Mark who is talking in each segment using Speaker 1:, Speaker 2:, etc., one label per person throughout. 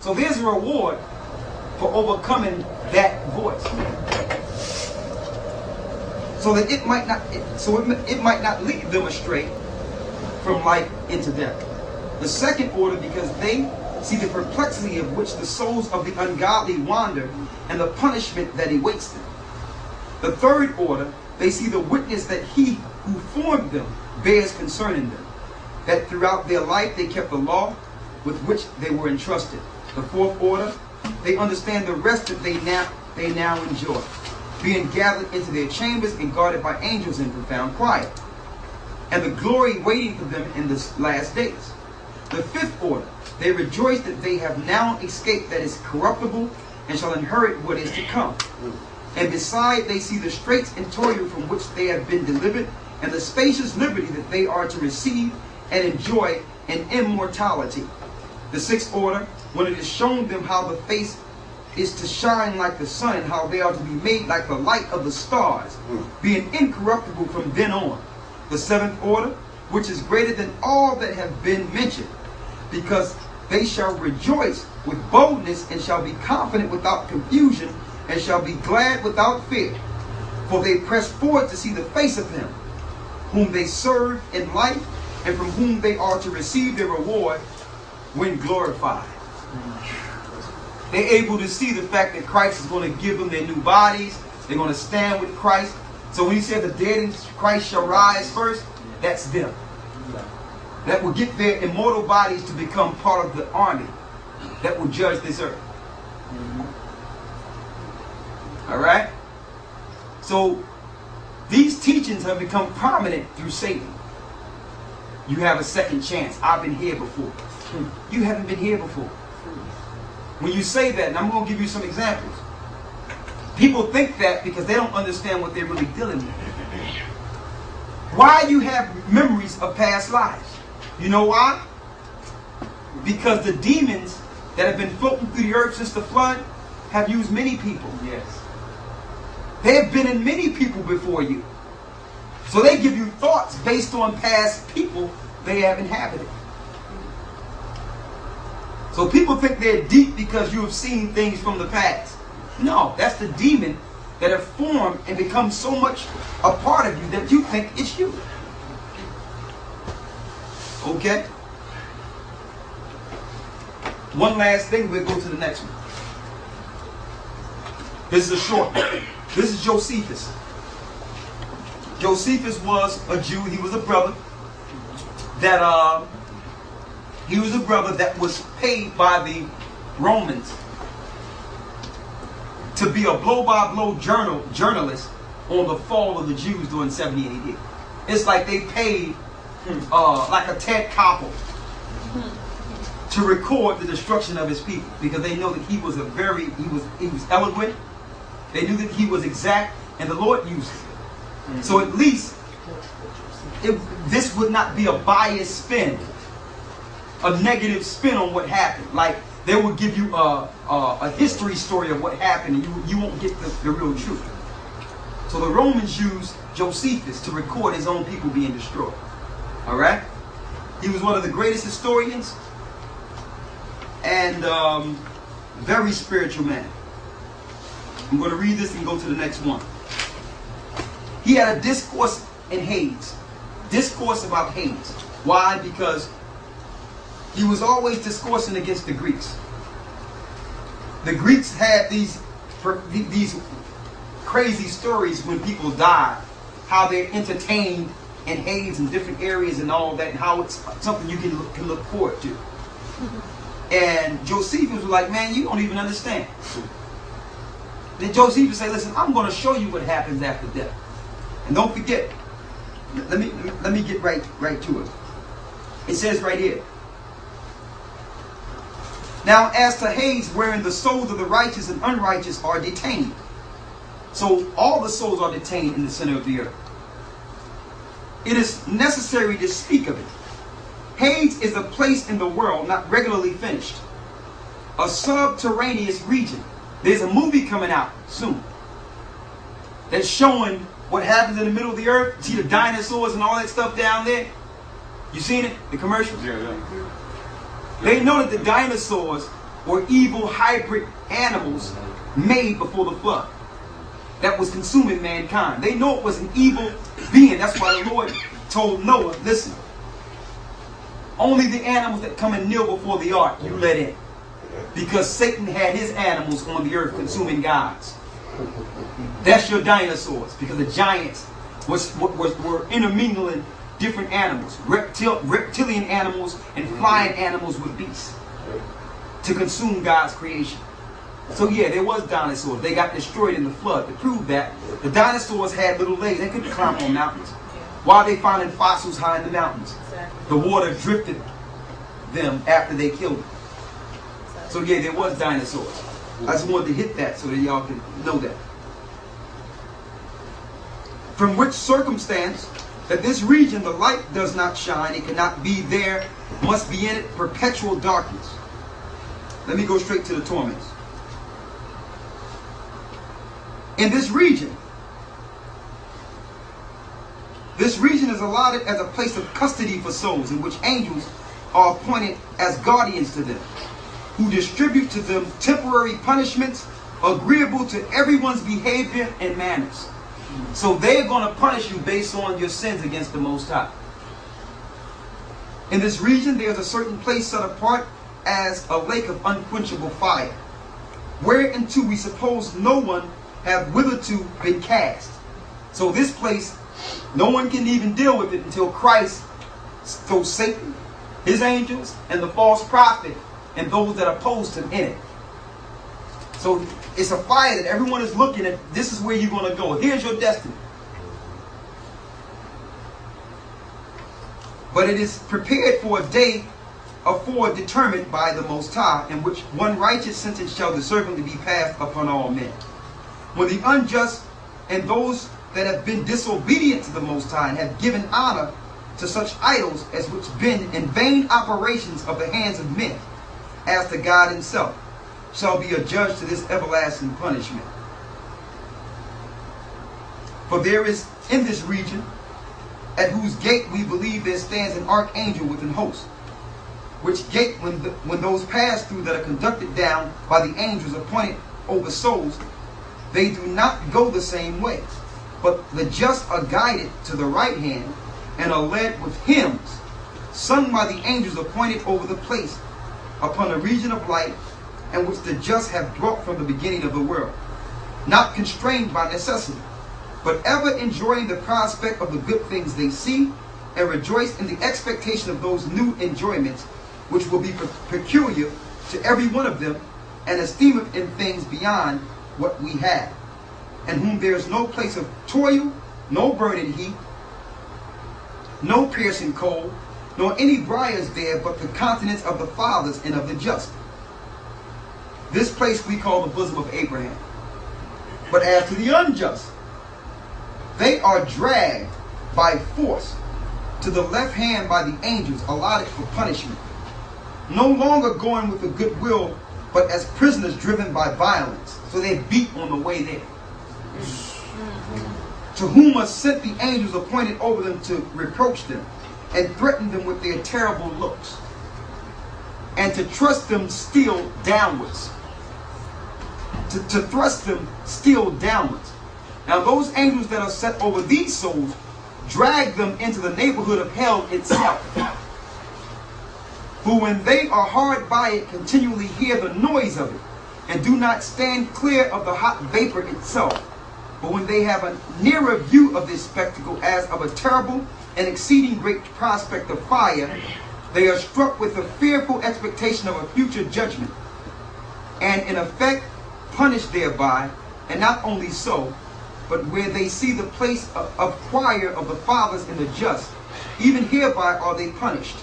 Speaker 1: So there's a reward for overcoming that voice. So that it might not lead them astray from life into death. The second order, because they see the perplexity of which the souls of the ungodly wander and the punishment that awaits them. The third order, they see the witness that he who formed them bears concerning them, that throughout their life they kept the law with which they were entrusted. The fourth order, they understand the rest that they now enjoy, being gathered into their chambers and guarded by angels in profound quiet, and the glory waiting for them in the last days. The fifth order, they rejoice that they have now escaped that is corruptible and shall inherit what is to come. And beside, they see the straits and toil from which they have been delivered, and the spacious liberty that they are to receive and enjoy in immortality. The sixth order, when it is shown them how the face is to shine like the sun, and how they are to be made like the light of the stars, being incorruptible from then on. The seventh order, which is greater than all that have been mentioned, because they shall rejoice with boldness, and shall be confident without confusion, and shall be glad without fear. For they press forward to see the face of him whom they serve in life, and from whom they are to receive their reward when glorified. They're able to see the fact that Christ is going to give them their new bodies. They're going to stand with Christ. So when he said the dead in Christ shall rise first, that's them. That will get their immortal bodies to become part of the army that will judge this earth. All right? So these teachings have become prominent through Satan. You have a second chance. I've been here before. You haven't been here before. When you say that, and I'm going to give you some examples, people think that because they don't understand what they're really dealing with. Why you have memories of past lives? You know why? Because the demons that have been floating through the earth since the flood have used many people.
Speaker 2: Yes.
Speaker 1: They have been in many people before you. So they give you thoughts based on past people they have inhabited. So people think they're deep because you have seen things from the past. No, that's the demon that have formed and become so much a part of you that you think it's you. Okay? One last thing, we'll go to the next one. This is a short one. This is Josephus. Josephus was a Jew. He was a brother that was paid by the Romans to be a blow-by-blow journalist on the fall of the Jews during 70 AD. It's like they paid like a Ted Koppel to record the destruction of his people, because they know that he was he was eloquent. They knew that he was exact, and the Lord used him. So at least this would not be a biased spin, a negative spin on what happened. Like they would give you a history story of what happened, and you won't get the real truth. So the Romans used Josephus to record his own people being destroyed. All right? He was one of the greatest historians and very spiritual man. I'm going to read this and go to the next one. He had a discourse in Hades. Discourse about Hades. Why? Because he was always discoursing against the Greeks. The Greeks had these crazy stories when people died, how they're entertained in Hades and different areas and all that, and how it's something you can look forward to. And Josephus was like, man, you don't even understand. Then Josephus said, listen, I'm going to show you what happens after death. And don't forget, let me get right to it. It says right here. Now, as to Hades, wherein the souls of the righteous and unrighteous are detained. So all the souls are detained in the center of the earth. It is necessary to speak of it. Hades is a place in the world not regularly finished. A subterraneous region. There's a movie coming out soon that's showing what happens in the middle of the earth. See the dinosaurs and all that stuff down there? You seen it? The commercials?
Speaker 2: Yeah.
Speaker 1: They know that the dinosaurs or evil hybrid animals made before the flood that was consuming mankind. They know it was an evil being. That's why the Lord told Noah, listen, only the animals that come and kneel before the ark you let in. Because Satan had his animals on the earth consuming gods. That's your dinosaurs. Because the giants were intermingling different animals. Reptilian animals and flying animals with beasts. To consume God's creation. So yeah, there was dinosaurs. They got destroyed in the flood. To prove that, the dinosaurs had little legs. They couldn't climb on mountains. Why are they finding fossils high in the mountains? The water drifted them after they killed them. So yeah, there was dinosaurs. I just wanted to hit that so that y'all can know that. From which circumstance that this region the light does not shine, it cannot be there, must be in it perpetual darkness. Let me go straight to the torments. In this region is allotted as a place of custody for souls, in which angels are appointed as guardians to them, who distribute to them temporary punishments agreeable to everyone's behavior and manners. So they're going to punish you based on your sins against the Most High. In this region, there's a certain place set apart as a lake of unquenchable fire, whereinto we suppose no one have hitherto been cast. So this place, no one can even deal with it until Christ throws Satan, his angels, and the false prophet, and those that oppose him in it. So it's a fire that everyone is looking at. This is where you're going to go. Here's your destiny. But it is prepared for a day afore determined by the Most High, in which one righteous sentence shall deservingly be passed upon all men. When the unjust and those that have been disobedient to the Most High and have given honor to such idols as which been in vain operations of the hands of men, as to God himself, shall be adjudged to this everlasting punishment. For there is in this region, at whose gate we believe there stands an archangel with an host, which gate when those pass through that are conducted down by the angels appointed over souls, they do not go the same way, but the just are guided to the right hand and are led with hymns sung by the angels appointed over the place upon a region of light, and which the just have dwelt from the beginning of the world, not constrained by necessity, but ever enjoying the prospect of the good things they see, and rejoice in the expectation of those new enjoyments which will be peculiar to every one of them, and esteemeth in things beyond what we have, and whom there is no place of toil, no burning heat, no piercing cold, nor any briars there, but the countenance of the fathers and of the just. This place we call the bosom of Abraham. But as to the unjust, they are dragged by force to the left hand by the angels allotted for punishment, no longer going with a good will, but as prisoners driven by violence. So they're beat on the way there. To whom are sent the angels appointed over them to reproach them and threaten them with their terrible looks, and to thrust them still downwards. To thrust them still downwards. Now those angels that are set over these souls drag them into the neighborhood of hell itself. Who when they are hard by it continually hear the noise of it, and do not stand clear of the hot vapor itself. But when they have a nearer view of this spectacle as of a terrible and exceeding great prospect of fire, they are struck with a fearful expectation of a future judgment, and in effect punished thereby. And not only so, but where they see the place of choir of the fathers and the just, even hereby are they punished.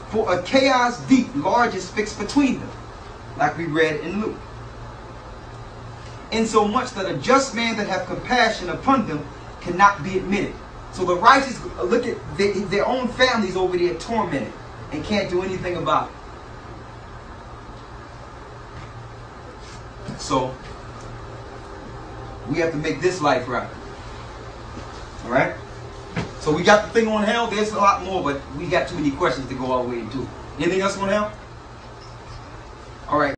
Speaker 1: For a chaos deep large is fixed between them, like we read in Luke. Insomuch that a just man that have compassion upon them cannot be admitted. So the righteous look at their own families over there tormented and can't do anything about it. So we have to make this life right. Alright? So we got the thing on hell. There's a lot more, but we got too many questions to go all the way into. Anything else on hell? All right.